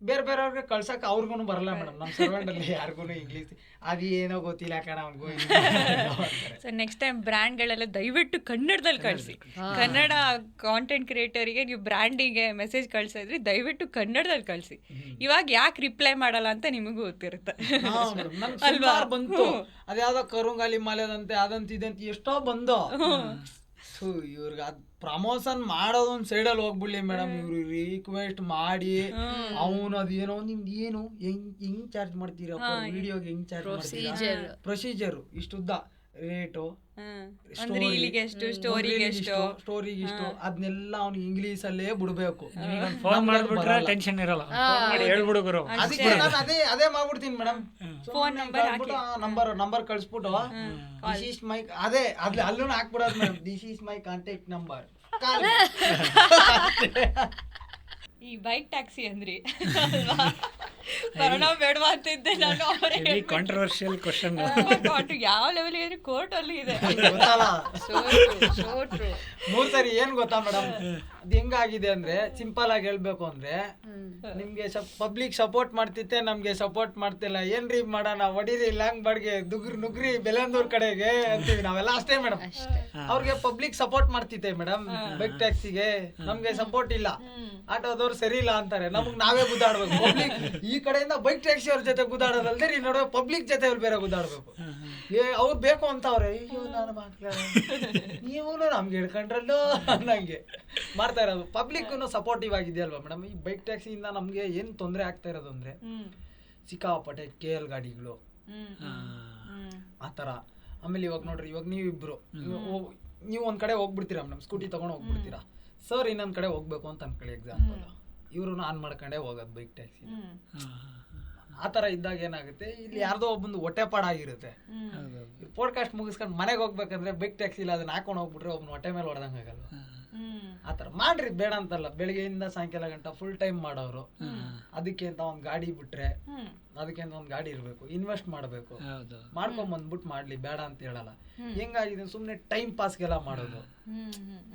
ಬೇರೆ ಬೇರೆಯವ್ರಿಗೆ ಕಳ್ಸಕ್ ಅವ್ರಿಗೂ ಬರಲ್ಲ ಮೇಡಮ್. ನಮ್ಮ ಸರ್ವೆಂಟ್ ಅಲ್ಲಿ ಯಾರಿಗೂ ಇಂಗ್ಲಿಷ್ ಅದು ಏನೋ ಗೊತ್ತಿಲ್ಲ ಕಣ ಅವ್ನಿಗೂ. ಸೊ ನೆಕ್ಸ್ಟ್ ಟೈಮ್ ಬ್ರ್ಯಾಂಡ್ಗಳೆಲ್ಲ ದಯವಿಟ್ಟು ಕನ್ನಡದಲ್ಲಿ ಕಳಿಸಿ. ಕನ್ನಡ ಕಾಂಟೆಂಟ್ ಕ್ರಿಯೇಟರಿಗೆ ನೀವು ಬ್ರ್ಯಾಂಡಿಗೆ ಮೆಸೇಜ್ ಕಳ್ಸಿದ್ರಿ ದಯವಿಟ್ಟು ಕನ್ನಡದಲ್ಲಿ ಕಳಿಸಿ. ಇವಾಗ ಯಾಕೆ ರಿಪ್ಲೈ ಮಾಡಲ್ಲ ಅಂತ ನಿಮಗೂ ಗೊತ್ತಿರುತ್ತೆ ಅಲ್ವಾ? ಬಂತು ಅದ್ಯಾವ್ದೋ ಕರುಂಗಾಲಿ ಮಾಲೆದಂತೆ ಅದಂತ ಇದಂತ ಎಷ್ಟೋ ಬಂದು ಇವ್ರಿಗೆ ಅದ್ ಪ್ರಮೋಷನ್ ಮಾಡೋದೊಂದ್ ಸೈಡಲ್ಲಿ ಹೋಗ್ಬಿಡ್ಲಿ ಮೇಡಮ್. ಇವ್ರು ರಿಕ್ವೆಸ್ಟ್ ಮಾಡಿ ಅವನು ಅದೇನೋ ನಿಮ್ದು ಏನು ಹೆಂಗ್ ಚಾರ್ಜ್ ಮಾಡ್ತೀರಪ್ಪ ವಿಡಿಯೋಗೆ, ಹೆಂಗ್ ಚಾರ್ಜ್ ಮಾಡ್ತೀರಾ, ಪ್ರೊಸೀಜರ್ ಇಷ್ಟುದ್ದ ರೇಟು, ಸ್ಟೋರಿಗೆ ಇಷ್ಟು, ಅದನ್ನೆಲ್ಲ ಅವ್ನಿಗೆ ಇಂಗ್ಲೀಷ್ ಅಲ್ಲೇ ಬಿಡ್ಬೇಕು. ಫೋನ್ ಮಾಡ್ಬಿಟ್ರೆ ಟೆನ್ಷನ್ ಇರಲ್ಲ, ಹೇಳ್ಬಿಡುಗರು. ಅದಕ್ಕೆ ನಾನು ಅದೇ ಮಾಡ್ಬಿಡ್ತೀನಿ ಮೇಡಮ್. ಫೋನ್ ನಂಬರ್ ಕಳ್ಸ್ಬಿಟ್ಟು ದಿಸ್ ಈಸ್ ಮೈ ಅದೇ ಅಲ್ಲೂ ಹಾಕ್ಬಿಡೋದು madam, this is my contact number. ಈ ಬೈಕ್ ಟ್ಯಾಕ್ಸಿ ಅಂದ್ರಿ ಬರೋಣ ಬೇಡವಾ ಅಂತಿದ್ದೆ ನಾನು. Controversial question. ಯಾವ ಲೆವೆಲ್ ಇದ್ರೆ ಕೋರ್ಟ್ ಅಲ್ಲಿ ಇದೆ. ಮೂರ್ ಸರಿ ಏನ್ ಗೊತ್ತಾ ಮೇಡಮ್, ಅದ್ ಹೆಂಗಾಗಿದೆ ಅಂದ್ರೆ ಸಿಂಪಲ್ ಆಗಿ ಹೇಳ್ಬೇಕು ಅಂದ್ರೆ, ನಿಮ್ಗೆ ಪಬ್ಲಿಕ್ ಸಪೋರ್ಟ್ ಮಾಡ್ತಿತ್ತೆ, ನಮ್ಗೆ ಸಪೋರ್ಟ್ ಮಾಡ್ತಿಲ್ಲ, ಏನ್ರಿ ಮಾಡೋಣ ಹೊಡೀರಿ ಲಾಂಗ್ ಬಾಡ್ಗೆ ನುಗ್ರಿ ಬೆಲೆಂದೂರ್ ಕಡೆಗೆ ಅಂತೀವಿ ನಾವೆಲ್ಲ ಅಷ್ಟೇ ಮೇಡಮ್. ಅವ್ರಿಗೆ ಪಬ್ಲಿಕ್ ಸಪೋರ್ಟ್ ಮಾಡ್ತಿತ್ತೆ ಮೇಡಮ್, ಬೈಕ್ ಟ್ಯಾಕ್ಸಿಗೆ ನಮ್ಗೆ ಸಪೋರ್ಟ್ ಇಲ್ಲ, ಆಟೋದವ್ರು ಸರಿ ಇಲ್ಲ ಅಂತಾರೆ, ನಮಗ್ ನಾವೇ ಗುದ್ದಾಡ್ಬೇಕು. ಪಬ್ಲಿಕ್ ಈ ಕಡೆಯಿಂದ ಬೈಕ್ ಟ್ಯಾಕ್ಸಿ ಅವ್ರ ಜೊತೆ ಗುದ್ದಾಡೋದಲ್ದೆ ಈ ನಡುವೆ ಪಬ್ಲಿಕ್ ಜೊತೆ ಬೇರೆ ಗುದ್ದಾಡ್ಬೇಕು. ಅವ್ರು ಬೇಕು ಅಂತ ಅವ್ರೆ, ಅಯ್ಯೋ ನಾನು ನೀವು ನಮ್ಗೆ ಹಿಡ್ಕೊಂಡ್ರಲ್ಲೋ ಅನ್ನಂಗೆ ಮಾಡ್ತಾ ಇರೋದು. ಪಬ್ಲಿಕ್ ಸಪೋರ್ಟಿವ್ ಆಗಿದೆ ಅಲ್ವಾ ಮೇಡಮ್. ಈ ಬೈಕ್ ಟ್ಯಾಕ್ಸಿಯಿಂದ ನಮ್ಗೆ ಏನ್ ತೊಂದರೆ ಆಗ್ತಾ ಇರೋದು ಅಂದ್ರೆ, ಸಿಕ್ಕಾಪಟ್ಟೆ KL ಗಾಡಿಗಳು ಆತರ. ಆಮೇಲೆ ಇವಾಗ ನೋಡ್ರಿ, ಇವಾಗ ನೀವಿಬ್ರು ನೀವು ಒಂದ್ ಕಡೆ ಹೋಗ್ಬಿಡ್ತೀರಾ ಮೇಡಮ್, ಸ್ಕೂಟಿ ತಗೊಂಡು ಹೋಗ್ಬಿಡ್ತೀರಾ, ಸರ್ ಇನ್ನೊಂದ್ ಕಡೆ ಹೋಗ್ಬೇಕು ಅಂತ ಅನ್ಕೊಳ್ಳಿ ಎಕ್ಸಾಂಪಲ್, ಇವ್ರು ಆನ್ ಮಾಡ್ಕೊಂಡೆ ಹೋಗೋದು ಬೈಕ್ ಟ್ಯಾಕ್ಸಿ. ಆತರ ಇದ್ದಾಗ ಏನಾಗುತ್ತೆ, ಇಲ್ಲಿ ಯಾರ್ದೋ ಒಬ್ಬಂದು ಹೊಟ್ಟೆಪಾಡ ಆಗಿರುತ್ತೆ. ಪಾಡ್ಕಾಸ್ಟ್ ಮುಗಿಸ್ಕೊಂಡು ಮನೆಗೆ ಹೋಗ್ಬೇಕಂದ್ರೆ ಬೈಕ್ ಟ್ಯಾಕ್ಸಿ ಇಲ್ಲ ಅದನ್ನ ಹಾಕೊಂಡು ಹೋಗ್ಬಿಟ್ರೆ ಒಬ್ಬನ ಹೊಟ್ಟೆ ಮೇಲೆ ಹೊಡೆದಂಗ ಆಗಲ್ಲ. ಆತರ ಮಾಡ್ರಿ, ಬೇಡ ಅಂತಲ್ಲ. ಬೆಳಿಗ್ಗೆಯಿಂದ ಸಾಯಂಕಾಲ ಗಂಟ ಫುಲ್ ಟೈಮ್ ಮಾಡೋರು, ಅದಕ್ಕೆ ಅಂತ ಒಂದ್ ಗಾಡಿ ಬಿಟ್ರೆ ಅದಕ್ಕೆ ಅಂತ ಒಂದ್ ಗಾಡಿ ಇರ್ಬೇಕು, ಇನ್ವೆಸ್ಟ್ ಮಾಡ್ಬೇಕು, ಮಾಡ್ಕೊಂಡ್ ಬಂದ್ಬಿಟ್ಟು ಮಾಡ್ಲಿ, ಬೇಡ ಅಂತ ಹೇಳಲ್ಲ. ಹೆಂಗಾಗಿದೆ ಸುಮ್ನೆ ಟೈಮ್ ಪಾಸ್ಗೆಲ್ಲ ಮಾಡೋದು.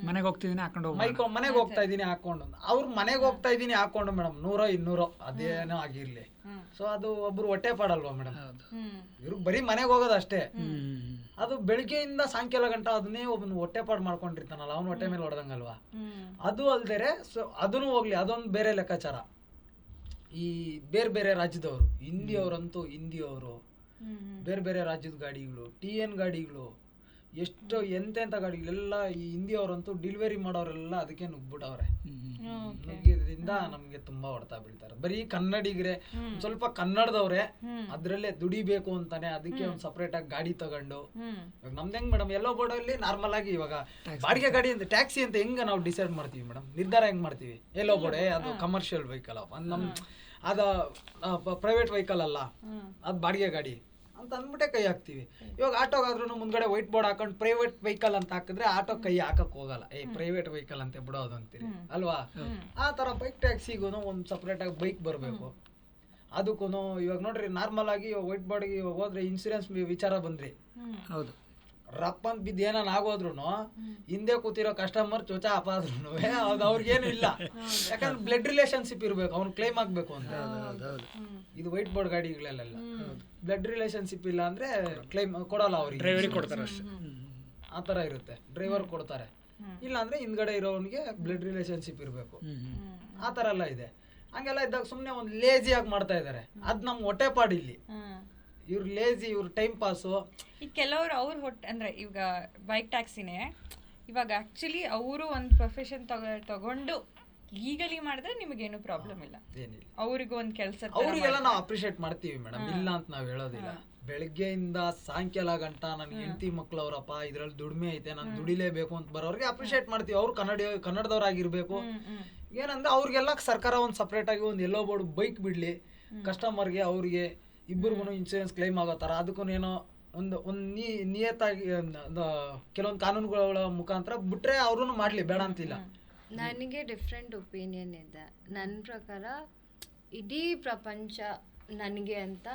ಮನೆಗೆ ಹೋಗ್ತಿದೀನಿ ಹಾಕೊಂಡು ಮನೆಗೆ ಹೋಗ್ತಾ ಇದೀನಿ ಹಾಕೊಂಡು, ಅವ್ರು ಮನೆಗೆ ಹೋಗ್ತಾ ಇದೀನಿ ಹಾಕೊಂಡು ಮೇಡಮ್ 100-200 ಅದೇನೋ ಆಗಿರ್ಲಿ. ಸೊ ಅದು ಒಬ್ರು ಹೊಟ್ಟೆ ಪಾಡಲ್ವಾ ಮೇಡಮ್, ಇವ್ರಿಗೆ ಬರೀ ಮನೆಗೆ ಹೋಗೋದು ಅಷ್ಟೇ. ಅದು ಬೆಳಿಗ್ಗೆಯಿಂದ ಸಾಯಂಕಾಲ ಗಂಟ ಅದನ್ನೇ ಒಬ್ಬನು ಹೊಟ್ಟೆ ಪಾಡು ಮಾಡ್ಕೊಂಡಿರ್ತಾನಲ್ಲ, ಅವ್ನು ಹೊಟ್ಟೆ ಮೇಲೆ ಹೊಡೆದಂಗಲ್ವಾ. ಅದು ಅಲ್ದೇರೆ ಅದನ್ನು ಹೋಗ್ಲಿ, ಅದೊಂದು ಬೇರೆ ಲೆಕ್ಕಾಚಾರ. ಈ ಬೇರೆ ಬೇರೆ ರಾಜ್ಯದವರು, ಹಿಂದಿಯವರಂತೂ ಹಿಂದಿಯವರು, ಬೇರೆ ಬೇರೆ ರಾಜ್ಯದ ಗಾಡಿಗಳು, TN ಗಾಡಿಗಳು, ಎಷ್ಟು ಎಂತೆಂಥ ಗಾಡಿಗಳೆಲ್ಲ ಈ ಹಿಂದಿಯವರಂತೂ ಡೆಲಿವರಿ ಮಾಡೋರೆಲ್ಲ ಅದಕ್ಕೆ ನುಗ್ಬಿಟ್ಟವ್ರೆ. ನುಗ್ಗಿದ್ರಿಂದ ನಮ್ಗೆ ತುಂಬಾ ಹೊಡ್ತಾ ಬೀಳ್ತಾರೆ. ಬರೀ ಕನ್ನಡಿಗರೇ ಸ್ವಲ್ಪ ಕನ್ನಡದವ್ರೆ ಅದ್ರಲ್ಲೇ ದುಡಿಬೇಕು ಅಂತಾನೆ ಅದಕ್ಕೆ ಒಂದ್ ಸಪರೇಟ್ ಆಗಿ ಗಾಡಿ ತಗೊಂಡು, ಇವಾಗ ನಮ್ದು ಹೆಂಗ್ ಮೇಡಮ್, ಎಲ್ಲೋ ಬೋರ್ಡಲ್ಲಿ ನಾರ್ಮಲ್ ಆಗಿ ಇವಾಗ ಬಾಡಿಗೆ ಗಾಡಿ ಅಂತ ಟ್ಯಾಕ್ಸಿ ಅಂತ ಹೆಂಗ ನಾವು ಡಿಸೈಡ್ ಮಾಡ್ತೀವಿ ಮೇಡಮ್, ನಿರ್ಧಾರ ಹೆಂಗ್ ಮಾಡ್ತೀವಿ? ಎಲ್ಲೋ ಬೋರ್ಡೆ ಅದು ಕಮರ್ಷಿಯಲ್ ವೆಹಿಕಲ್, ನಮ್ ಅದ ಪ್ರೈವೇಟ್ ವೆಹಿಕಲ್ ಅಲ್ಲ, ಅದ್ ಬಾಡಿಗೆ ಗಾಡಿ ಅಂತ ಅಂದ್ಬಿಟ್ಟೆ ಕೈ ಹಾಕ್ತಿವಿ. ಇವಾಗ ಆಟೋಗಾದ್ರೂ ಮುಂದ್ಗಡೆ ವೈಟ್ ಬೋರ್ಡ್ ಹಾಕೊಂಡು ಪ್ರೈವೇಟ್ ವೆಹಿಕಲ್ ಅಂತ ಹಾಕಿದ್ರೆ ಆಟೋ ಕೈ ಹಾಕಕ್ ಹೋಗಲ್ಲ, ಪ್ರೈವೇಟ್ ವೆಹಿಕಲ್ ಅಂತ ಬಿಡೋದು ಅಂತೀರಿ ಅಲ್ವಾ. ಆ ತರ ಬೈಕ್ ಟ್ಯಾಕ್ಸಿಗೂ ಒಂದ್ ಸಪರೇಟ್ ಆಗಿ ಬೈಕ್ ಬರ್ಬೇಕು. ಅದಕ್ಕೂ ಇವಾಗ ನೋಡ್ರಿ, ನಾರ್ಮಲ್ ಆಗಿ ವೈಟ್ ಬೋರ್ಡ್ಗೆ ಹೋದ್ರೆ ಇನ್ಸೂರೆನ್ಸ್ ವಿಚಾರ ಬಂದ್ರಿ, ಹೌದು, ರಪ್ಪ ಅಂತ ಬಿದ್ದು ಏನಾನ ಆಗೋದ್ರು ಹಿಂದೆ ಕೂತಿರೋ ಕಸ್ಟಮರ್ ಚೋಚಾ ಅಪಾದ್ರು ಅದು ಅವ್ರಿಗೇನು ಇಲ್ಲ. ಯಾಕಂದ್ರೆ ಬ್ಲಡ್ ರಿಲೇಶನ್ಶಿಪ್ ಇರ್ಬೇಕು, ಅವ್ನು ಕ್ಲೈಮ್ ಆಗ್ಬೇಕು ಅಂತ. ಇದು ವೈಟ್ ಬೋರ್ಡ್ ಗಾಡಿಗಳೆಲ್ಲ ಬ್ಲಡ್ ರಿಲೇಶನ್ಶಿಪ್ ಇಲ್ಲ ಅಂದ್ರೆ ಕ್ಲೈಮ್ ಕೊಡಲ್ಲ ಅವ್ರಿಗೆ, ಡ್ರೈವರಿಗೆ ಕೊಡ್ತಾರೆ ಅಷ್ಟೇ. ಆ ಥರ ಇರುತ್ತೆ, ಡ್ರೈವರ್ ಕೊಡ್ತಾರೆ. ಇಲ್ಲಾಂದ್ರೆ ಹಿಂದ್ಗಡೆ ಇರೋವನಿಗೆ ಬ್ಲಡ್ ರಿಲೇಷನ್ಶಿಪ್ ಇರಬೇಕು, ಆ ಥರ ಎಲ್ಲ ಇದೆ. ಹಂಗೆಲ್ಲ ಇದ್ದಾಗ ಸುಮ್ಮನೆ ಒಂದು ಲೇಜಿಯಾಗಿ ಮಾಡ್ತಾ ಇದ್ದಾರೆ, ಅದು ನಮ್ಮ ಹೊಟ್ಟೆಪಾಡು ಇಲ್ಲಿ. ಇವ್ರು ಲೇಜಿ, ಇವ್ರ ಟೈಮ್ ಪಾಸು. ಈಗ ಕೆಲವರು ಅವ್ರ ಹೊಟ್ಟೆ ಅಂದರೆ ಈಗ ಬೈಕ್ ಟ್ಯಾಕ್ಸಿನೇ ಇವಾಗ ಆ್ಯಕ್ಚುಲಿ ಅವರು ಒಂದು ಪ್ರೊಫೆಷನ್ ತಗೊಂಡು ಲೀಗಲಿ ಮಾಡಿದ್ರೆ ನಿಮಗೇನು ಪ್ರಾಬ್ಲಮ್ ಇಲ್ಲ, ಏನಿಲ್ಲ. ಅವ್ರಿಗೂ ಒಂದು ಕೆಲಸ ಅವ್ರಿಗೆಲ್ಲ ನಾವು ಅಪ್ರಿಷಿಯೇಟ್ ಮಾಡ್ತೀವಿ ಮೇಡಮ್, ಇಲ್ಲ ಅಂತ ನಾವು ಹೇಳೋದಿಲ್ಲ. ಬೆಳಗ್ಗೆಯಿಂದ ಸಾಯಂಕಾಲ ಗಂಟ ನನ್ನ ಹೆಂಡತಿ ಮಕ್ಳು ಅವರಪ್ಪ ಇದ್ರಲ್ಲಿ ದುಡಿಮೆ ಐತೆ, ನಾನು ದುಡಿಲೇಬೇಕು ಅಂತ ಬರೋರಿಗೆ ಅಪ್ರಿಷಿಯೇಟ್ ಮಾಡ್ತೀವಿ. ಅವ್ರು ಕನ್ನಡದವ್ರಾಗಿರ್ಬೇಕು. ಏನಂದ್ರೆ ಅವ್ರಿಗೆಲ್ಲ ಸರ್ಕಾರ ಒಂದು ಸಪ್ರೇಟ್ ಆಗಿ ಒಂದು ಎಲ್ಲೋ ಬೋರ್ಡ್ ಬೈಕ್ ಬಿಡ್ಲಿ, ಕಸ್ಟಮರ್ಗೆ ಅವ್ರಿಗೆ ಇಬ್ಬರಿಗೂ ಇನ್ಶೂರೆನ್ಸ್ ಕ್ಲೈಮ್ ಆಗೋ ಥರ ಅದಕ್ಕೂ ಏನೋ ಒಂದು ನಿಯತ್ತಾಗಿ ಕೆಲವೊಂದು ಕಾನೂನುಗಳ ಮುಖಾಂತರ ಬಿಟ್ರೆ ಅವ್ರೂ ಮಾಡಲಿ, ಬೇಡ ಅಂತಿಲ್ಲ. ನನಗೆ ಡಿಫ್ರೆಂಟ್ ಒಪಿನಿಯನ್ ಇದೆ. ನನ್ನ ಪ್ರಕಾರ ಇಡೀ ಪ್ರಪಂಚ ನನಗೆ ಅಂತ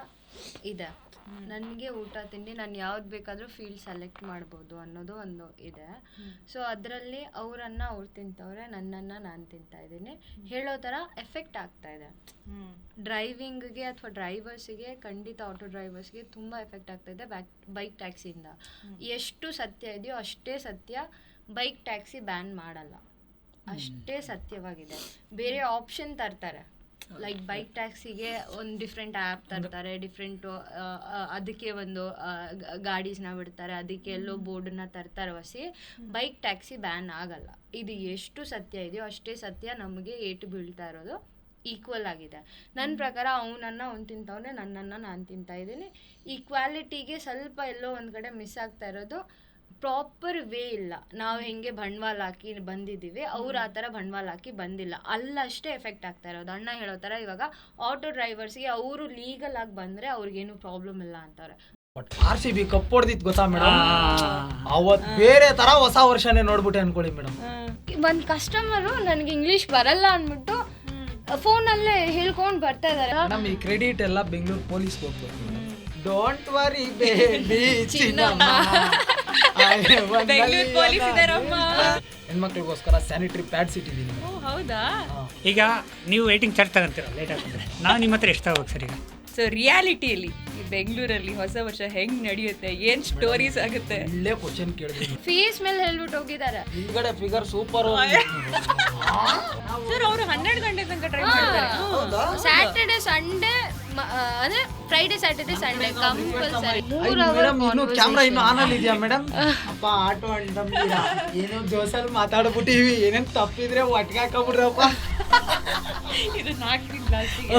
ಇದೆ. ನನಗೆ ಊಟ ತಿಂಡಿ ನಾನು ಯಾವ್ದು ಬೇಕಾದರೂ ಫೀಲ್ಡ್ ಸೆಲೆಕ್ಟ್ ಮಾಡ್ಬೋದು ಅನ್ನೋದು ಒಂದು ಇದೆ. ಸೊ ಅದರಲ್ಲಿ ಅವರನ್ನು ಅವ್ರು ತಿಂತವ್ರೆ, ನನ್ನನ್ನು ನಾನು ತಿಂತಾಯಿದ್ದೀನಿ ಹೇಳೋ ಥರ ಎಫೆಕ್ಟ್ ಆಗ್ತಾ ಇದೆ. ಡ್ರೈವಿಂಗ್ಗೆ ಅಥವಾ ಡ್ರೈವರ್ಸಿಗೆ, ಖಂಡಿತ ಆಟೋ ಡ್ರೈವರ್ಸ್ಗೆ ತುಂಬ ಎಫೆಕ್ಟ್ ಆಗ್ತಾ ಇದೆ ಬೈಕ್ ಟ್ಯಾಕ್ಸಿಯಿಂದ. ಎಷ್ಟು ಸತ್ಯ ಇದೆಯೋ ಅಷ್ಟೇ ಸತ್ಯ, ಬೈಕ್ ಟ್ಯಾಕ್ಸಿ ಬ್ಯಾನ್ ಮಾಡಲ್ಲ, ಅಷ್ಟೇ ಸತ್ಯವಾಗಿದೆ. ಬೇರೆ ಆಪ್ಷನ್ ತರ್ತಾರೆ, ಲೈಕ್ ಬೈಕ್ ಟ್ಯಾಕ್ಸಿಗೆ ಒಂದು ಡಿಫ್ರೆಂಟ್ ಆ್ಯಪ್ ತರ್ತಾರೆ, ಡಿಫ್ರೆಂಟು ಅದಕ್ಕೆ ಒಂದು ಗಾಡೀಸ್ನ ಬಿಡ್ತಾರೆ, ಅದಕ್ಕೆ ಎಲ್ಲೋ ಬೋರ್ಡನ್ನ ತರ್ತಾರೆ ಹೊಸಿ. ಬೈಕ್ ಟ್ಯಾಕ್ಸಿ ಬ್ಯಾನ್ ಆಗಲ್ಲ. ಇದು ಎಷ್ಟು ಸತ್ಯ ಇದೆಯೋ ಅಷ್ಟೇ ಸತ್ಯ, ನಮಗೆ ಏಟು ಬೀಳ್ತಾ ಇರೋದು ಈಕ್ವಲ್ ಆಗಿದೆ. ನನ್ನ ಪ್ರಕಾರ ಅವನನ್ನು ಅವ್ನು ತಿಂತವನೇ, ನನ್ನನ್ನು ನಾನು ತಿಂತಾಯಿದ್ದೀನಿ. ಈಕ್ವಾಲಿಟಿಗೆ ಸ್ವಲ್ಪ ಎಲ್ಲೋ ಒಂದು ಕಡೆ ಮಿಸ್ ಆಗ್ತಾ ಇರೋದು. ಪ್ರಾಪರ್ ವೇ ಇಲ್ಲ. ನಾವು ಹೆಂಗೆ ಬಂಡವಾಳ ಹಾಕಿ ಬಂದಿದ್ದೀವಿ, ಅವ್ರು ಆ ಥರ ಬಂಡವಾಳ ಹಾಕಿ ಬಂದಿಲ್ಲ, ಅಲ್ಲಷ್ಟೇ ಎಫೆಕ್ಟ್ ಆಗ್ತಾ ಇರೋದು. ಅಣ್ಣ ಹೇಳೋ ಥರ ಇವಾಗ ಆಟೋ ಡ್ರೈವರ್ಸ್ಗೆ ಅವರು ಲೀಗಲ್ ಆಗಿ ಬಂದರೆ ಅವ್ರಿಗೇನು ಪ್ರಾಬ್ಲಮ್ ಇಲ್ಲ ಅಂತವ್ರೆ. ಬಟ್ RCB ಕಪ್ ಹೊಡೆದಿತ್ತು ಗೊತ್ತಾ ಮೇಡಮ್, ಅವತ್ತು ಬೇರೆ ಥರ ಹೊಸ ವರ್ಷನೇ ನೋಡ್ಬಿಟ್ಟೆ ಅನ್ಕೊಳ್ಳಿ ಮೇಡಮ್. ಒಂದು ಕಸ್ಟಮರು ನನಗೆ ಇಂಗ್ಲೀಷ್ ಬರಲ್ಲ ಅಂದ್ಬಿಟ್ಟು ಫೋನಲ್ಲೇ ಹೇಳ್ಕೊಂಡು ಬರ್ತಾ ಇದ್ದಾರೆ. ಮೇಡಮ್ ಈ ಕ್ರೆಡಿಟ್ ಎಲ್ಲ ಬೆಂಗಳೂರು ಪೊಲೀಸ್ಗೆ ಹೋಗ್ಬೇಕು. Don't worry baby Chinnamma, Bengaluru police ಇದಾರಮ್ಮ. ಹೆಣ್ಮಕ್ಳಿಗೋಸ್ಕರ ಸ್ಯಾನಿಟರಿ ಪ್ಯಾಡ್ಸ್ ಇಟ್ಟಿದ್ದೀನಿ. ಹೌದಾ? ಈಗ ನೀವು ವೇಟಿಂಗ್ ಚಾರ್ಜ್ ತಗೊಂತೀರ ಲೇಟ್ ಆಗ್ತದೆ, ನಾವು ನಿಮ್ಮ ಹತ್ರ ಎಷ್ಟು ತಗೋಬೇಕು ಸರ್? ಈಗ ಸೊ ರಿಯಾಲಿಟಿಯಲ್ಲಿ ಈ ಬೆಂಗಳೂರಲ್ಲಿ ಹೊಸ ವರ್ಷ ಹೆಂಗ್ ನಡೆಯುತ್ತೆ, ಏನ್ ಸ್ಟೋರೀಸ್ ಆಗುತ್ತೆ? ಇಲ್ಲೇ ಕ್ವಶನ್ ಕೇಳಿದ್ವಿ, ಫೀಸ್ ಮೇಲೆ ಹೇಳ್ಬಿಟ್ಟು ಹೋಗಿದ್ದಾರೆ. ಹಿಂದ್ಗಡೆ ಫಿಗರ್ ಸೂಪರ್. ಸರ್ ಅವರು 12 ಗಂಟೆ ತನಕ ಟ್ರೈ ಮಾಡ್ತಾರೆ. ಸ್ಯಾಟರ್ಡೆ ಸಂಡೇ ಅಂದ್ರೆ Friday Saturday Sunday compulsory. Madam ಇನ್ನು ಕ್ಯಾಮ್ರಾ ಇನ್ನು ಆನ್ ಅಲ್ಲಿ ಇದೆಯಾ ಮೇಡಮ್? ಅಪ್ಪ ಆಟೋ ಅಂತೀರಾ, ಏನೋ ಜೋಸಲ್ಲಿ ಮಾತಾಡ್ಬಿಟ್ಟಿವಿ, ಏನೇನು ತಪ್ಪಿದ್ರೆ ಒಟ್ಟಿಗೆ ಹಾಕೊಂಡ್ಬಿಡ್ರಪ್ಪ. ಇದು 4 ದಿನ ಲಾಸ್ಟಿಗೆ